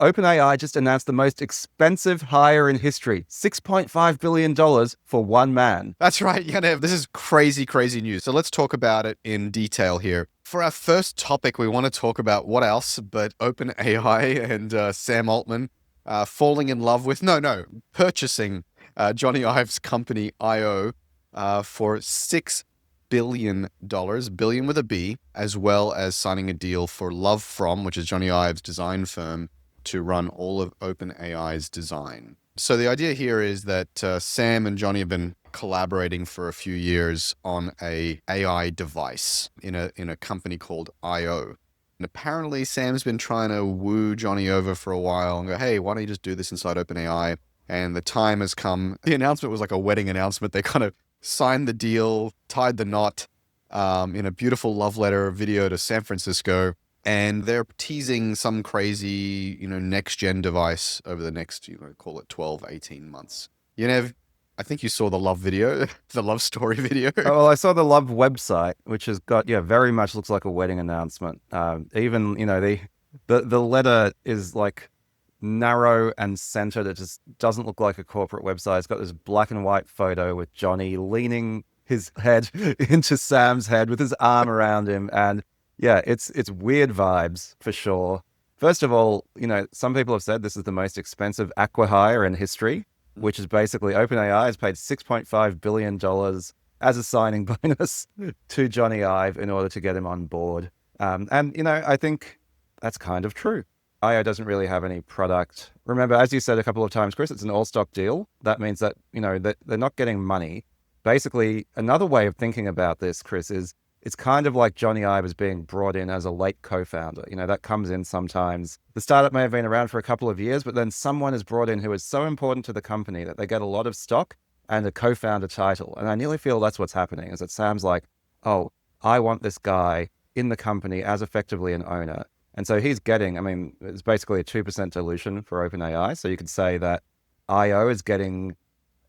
OpenAI just announced the most expensive hire in history, $6.5 billion for one man. That's right, Yaniv. This is crazy, crazy news. So let's talk about it in detail here. For our first topic, we want to talk about what else but OpenAI and Sam Altman falling in love with, purchasing Jony Ive's company IO for $6 billion, billion with a B, as well as signing a deal for Lovefrom, which is Jony Ive's design firm, to run all of OpenAI's design. So the idea here is that Sam and Jony have been collaborating for a few years on a AI device in a company called IO. And apparently Sam's been trying to woo Jony over for a while and go, hey, why don't you just do this inside OpenAI? And the time has come. The announcement was like a wedding announcement. They kind of signed the deal, tied the knot in a beautiful love letter video to San Francisco. And they're teasing some crazy, next-gen device over the next, call it 12, 18 months. Yaniv, I think you saw the love video, the love story video. Oh, well, I saw the Love website, which has got, very much looks like a wedding announcement. Even, the letter is like narrow and centered. It just doesn't look like a corporate website. It's got this black and white photo with Jony leaning his head into Sam's head with his arm around him. And yeah, it's weird vibes for sure. First of all, some people have said this is the most expensive acquihire in history, which is basically OpenAI has paid $6.5 billion as a signing bonus to Jony Ive in order to get him on board. I think that's kind of true. IO doesn't really have any product. Remember, as you said a couple of times, Chris, it's an all-stock deal. That means that, that they're not getting money. Basically, another way of thinking about this, Chris, is it's kind of like Jony Ive is being brought in as a late co-founder. That comes in sometimes. The startup may have been around for a couple of years, but then someone is brought in who is so important to the company that they get a lot of stock and a co-founder title. And I nearly feel that's what's happening, is that Sam's like, oh, I want this guy in the company as effectively an owner. And so he's getting, it's basically a 2% dilution for OpenAI. So you could say that IO is getting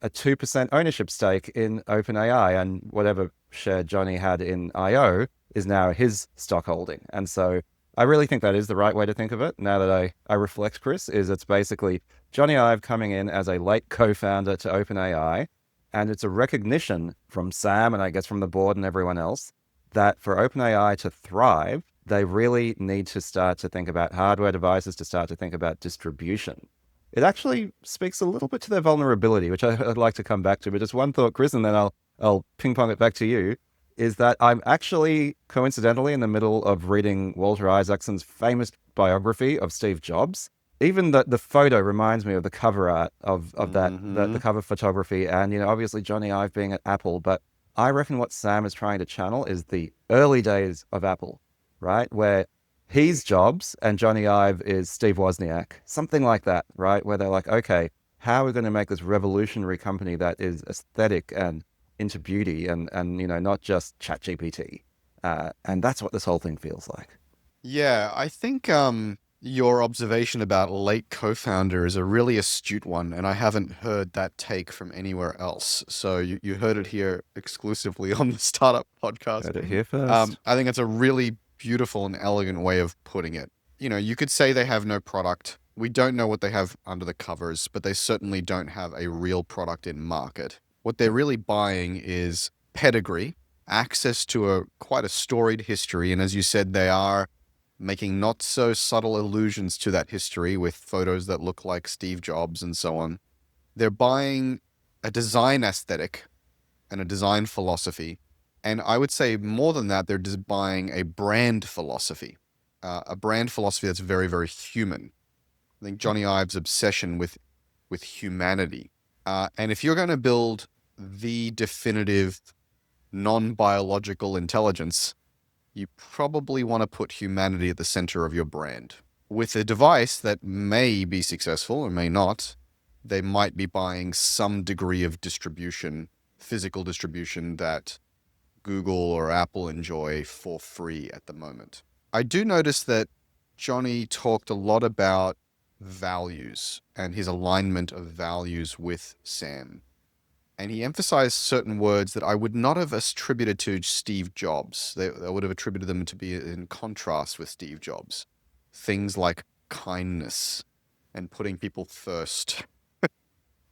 a 2% ownership stake in OpenAI, and whatever share Jony had in IO is now his stock holding. And so I really think that is the right way to think of it. Now that I reflect, Chris, is it's basically Jony Ive coming in as a late co-founder to OpenAI. And it's a recognition from Sam and I guess from the board and everyone else that for OpenAI to thrive, they really need to start to think about hardware devices, to start to think about distribution. It actually speaks a little bit to their vulnerability, which I'd like to come back to. But just one thought, Chris, and then I'll ping pong it back to you, is that I'm actually coincidentally in the middle of reading Walter Isaacson's famous biography of Steve Jobs. Even the photo reminds me of the cover art of that, the cover photography. And, obviously Jony Ive being at Apple. But I reckon what Sam is trying to channel is the early days of Apple, right? Where he's Jobs and Jony Ive is Steve Wozniak, something like that, right? Where they're like, okay, how are we going to make this revolutionary company that is aesthetic and into beauty and not just ChatGPT? And that's what this whole thing feels like. Yeah, I think your observation about late co-founder is a really astute one, and I haven't heard that take from anywhere else. So you heard it here exclusively on the Startup Podcast. Heard it here first. I think it's a really beautiful and elegant way of putting it. You could say they have no product. We don't know what they have under the covers, but they certainly don't have a real product in market. What they're really buying is pedigree, access to quite a storied history. And as you said, they are making not so subtle allusions to that history with photos that look like Steve Jobs and so on. They're buying a design aesthetic and a design philosophy. And I would say more than that, they're just buying a brand philosophy that's very, very human. I think Jony Ive's obsession with humanity. And if you're going to build the definitive non-biological intelligence, you probably want to put humanity at the center of your brand. With a device that may be successful or may not, they might be buying some degree of distribution, physical distribution that Google or Apple enjoy for free at the moment. I do notice that Jony talked a lot about values and his alignment of values with Sam. And he emphasized certain words that I would not have attributed to Steve Jobs. I would have attributed them to be in contrast with Steve Jobs. Things like kindness and putting people first,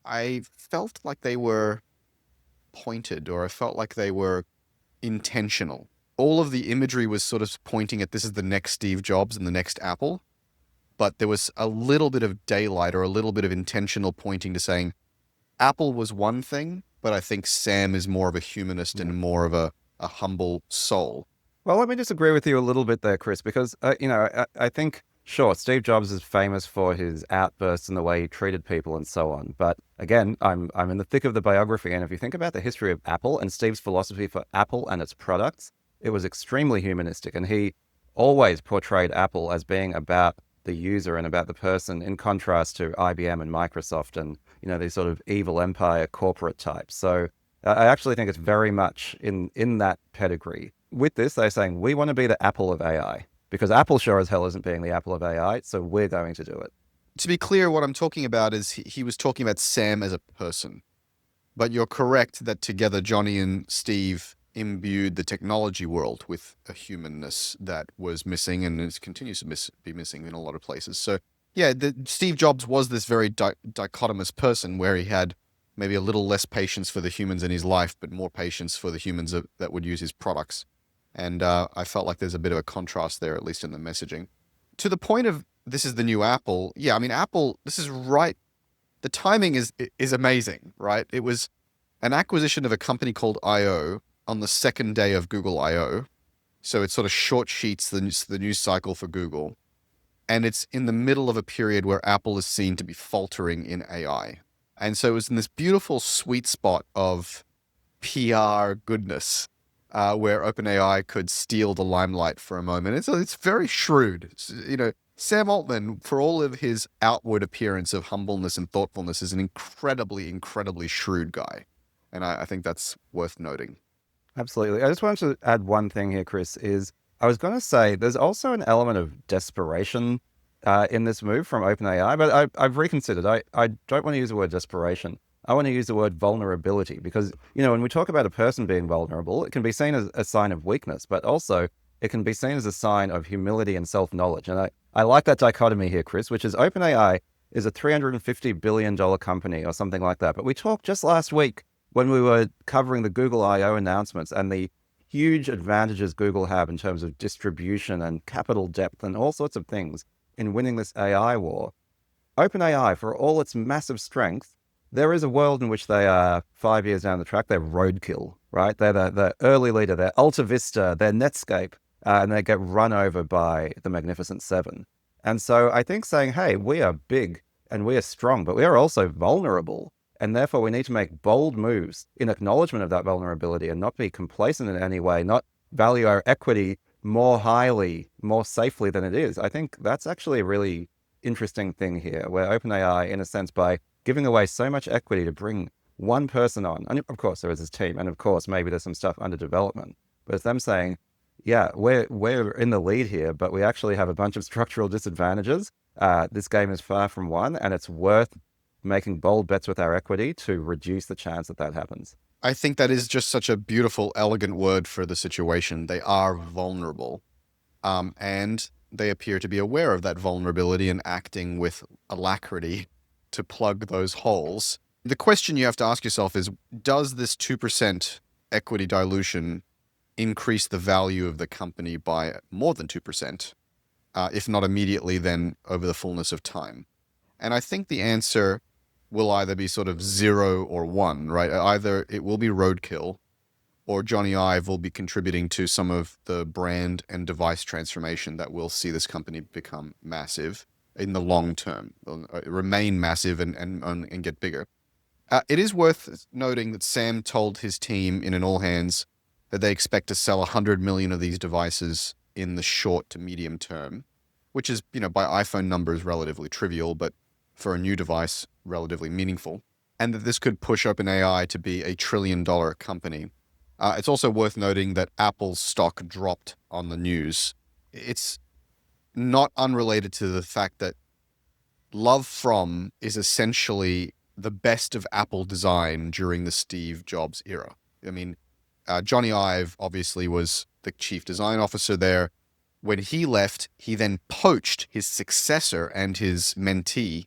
I felt like they were pointed, or I felt like they were intentional. All of the imagery was sort of pointing at this is the next Steve Jobs and the next Apple, but there was a little bit of daylight or a little bit of intentional pointing to saying Apple was one thing, but I think Sam is more of a humanist and more of a humble soul. Well, let me disagree with you a little bit there, Chris, because I think sure Steve Jobs is famous for his outbursts and the way he treated people and so on. But again, I'm in the thick of the biography, and if you think about the history of Apple and Steve's philosophy for Apple and its products, it was extremely humanistic, and he always portrayed Apple as being about the user and about the person, in contrast to IBM and Microsoft and these sort of evil empire corporate types. So I actually think it's very much in that pedigree. With this, they're saying we want to be the Apple of AI because Apple sure as hell isn't being the Apple of AI, so we're going to do it. To be clear, what I'm talking about is he was talking about Sam as a person. But you're correct that together Johnny and Steve imbued the technology world with a humanness that was missing and continues to be missing in a lot of places. So yeah, Steve Jobs was this very dichotomous person where he had maybe a little less patience for the humans in his life, but more patience for the humans that would use his products. And I felt like there's a bit of a contrast there, at least in the messaging. To the point of this is the new Apple. Yeah, I mean, Apple, this is right. The timing is amazing, right? It was an acquisition of a company called I/O on the second day of Google I/O. So it sort of short sheets the news cycle for Google. And it's in the middle of a period where Apple is seen to be faltering in AI. And so it was in this beautiful sweet spot of PR goodness where OpenAI could steal the limelight for a moment. It's very shrewd. Sam Altman, for all of his outward appearance of humbleness and thoughtfulness, is an incredibly, incredibly shrewd guy. And I think that's worth noting. Absolutely. I just wanted to add one thing here, Chris, is I was going to say there's also an element of desperation in this move from OpenAI, but I've reconsidered. I don't want to use the word desperation. I want to use the word vulnerability because, when we talk about a person being vulnerable, it can be seen as a sign of weakness, but also it can be seen as a sign of humility and self-knowledge. And I like that dichotomy here, Chris, which is OpenAI is a $350 billion company or something like that. But we talked just last week when we were covering the Google I/O announcements and the huge advantages Google have in terms of distribution and capital depth and all sorts of things in winning this AI war. OpenAI, for all its massive strength, there is a world in which they are 5 years down the track, they're roadkill, right? They're the early leader, they're Alta Vista, they're Netscape, and they get run over by the Magnificent Seven. And so I think saying, hey, we are big and we are strong, but we are also vulnerable. And therefore we need to make bold moves in acknowledgement of that vulnerability and not be complacent in any way, not value our equity more highly, more safely than it is. I think that's actually a really interesting thing here, where OpenAI, in a sense, by giving away so much equity to bring one person on, and of course there is his team, and of course maybe there's some stuff under development, but it's them saying, yeah, we're in the lead here, but we actually have a bunch of structural disadvantages. This game is far from won, and it's worth making bold bets with our equity to reduce the chance that happens. I think that is just such a beautiful, elegant word for the situation. They are vulnerable, and they appear to be aware of that vulnerability and acting with alacrity to plug those holes. The question you have to ask yourself is, does this 2% equity dilution increase the value of the company by more than 2%? If not immediately, then over the fullness of time. And I think the answer will either be sort of 0 or 1, right? Either it will be roadkill, or Jony Ive will be contributing to some of the brand and device transformation that will see this company become massive in the long term, remain massive and get bigger. It is worth noting that Sam told his team in an all hands that they expect to sell 100 million of these devices in the short to medium term, which is, by iPhone numbers, relatively trivial, but for a new device, relatively meaningful. And that this could push OpenAI to be a $1 trillion company. It's also worth noting that Apple's stock dropped on the news. It's not unrelated to the fact that Love From is essentially the best of Apple design during the Steve Jobs era. I mean, Jony Ive obviously was the chief design officer there. When he left, he then poached his successor and his mentee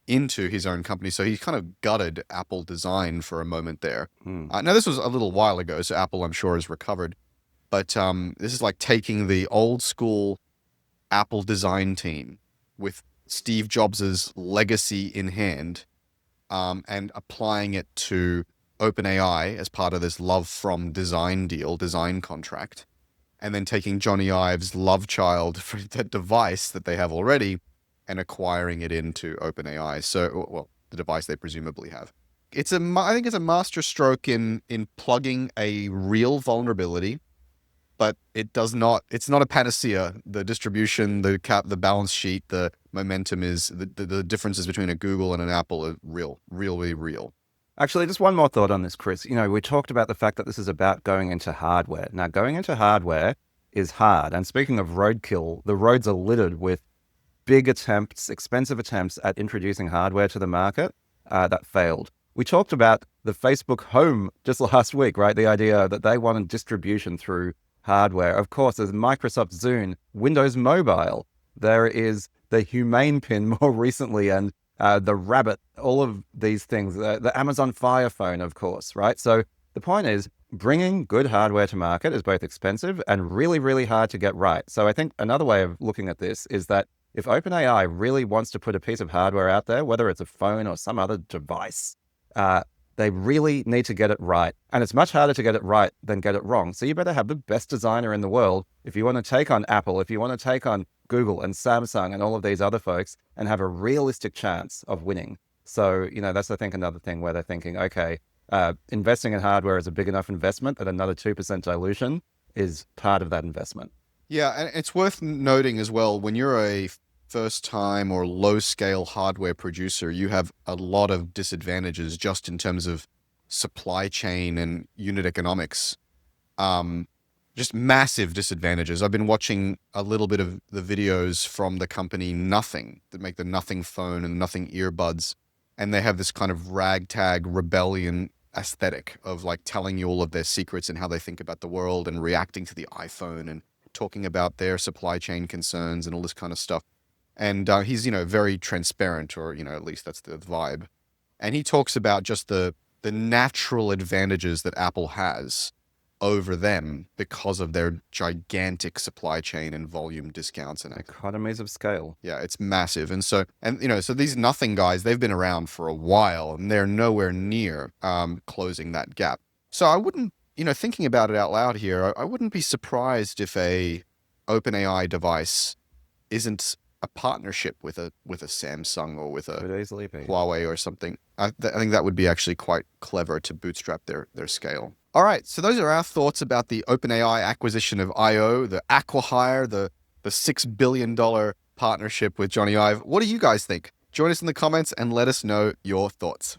into his own company. So he kind of gutted Apple design for a moment there. Now, this was a little while ago, so Apple, I'm sure, has recovered. But this is like taking the old school Apple design team with Steve Jobs' legacy in hand and applying it to OpenAI as part of this love from design deal, design contract, and then taking Jony Ive's love child for the device that they have already and acquiring it into OpenAI. So, well, the device they presumably have. I think it's a masterstroke in plugging a real vulnerability, but it's not a panacea. The distribution, the balance sheet, the momentum is the differences between a Google and an Apple are really real. Actually, just one more thought on this, Chris. We talked about the fact that this is about going into hardware. Now, going into hardware is hard. And speaking of roadkill, the roads are littered with big attempts, expensive attempts at introducing hardware to the market that failed. We talked about the Facebook Home just last week, right? The idea that they wanted distribution through hardware. Of course, there's Microsoft Zune, Windows Mobile. There is the Humane Pin more recently, and the Rabbit, all of these things, the Amazon Fire Phone, of course, right? So the point is, bringing good hardware to market is both expensive and really, really hard to get right. So I think another way of looking at this is that if OpenAI really wants to put a piece of hardware out there, whether it's a phone or some other device, they really need to get it right. And it's much harder to get it right than get it wrong. So you better have the best designer in the world if you want to take on Apple, if you want to take on Google and Samsung and all of these other folks and have a realistic chance of winning. So, that's, I think, another thing where they're thinking, okay, investing in hardware is a big enough investment that another 2% dilution is part of that investment. Yeah, and it's worth noting as well, when you're a first-time or low-scale hardware producer, you have a lot of disadvantages just in terms of supply chain and unit economics. Just massive disadvantages. I've been watching a little bit of the videos from the company Nothing, that make the Nothing phone and Nothing earbuds, and they have this kind of ragtag rebellion aesthetic of like telling you all of their secrets and how they think about the world and reacting to the iPhone and talking about their supply chain concerns and all this kind of stuff. And he's, very transparent, or, at least that's the vibe. And he talks about just the natural advantages that Apple has over them because of their gigantic supply chain and volume discounts and economies of scale. Yeah, it's massive. And so these Nothing guys, they've been around for a while and they're nowhere near closing that gap. So I wouldn't, thinking about it out loud here, I wouldn't be surprised if a OpenAI device isn't a partnership with a Samsung or with a Huawei or something. I think that would be actually quite clever to bootstrap their scale. All right, so those are our thoughts about the OpenAI acquisition of I/O, the Acquihire, the $6 billion partnership with Jony Ive. What do you guys think? Join us in the comments and let us know your thoughts.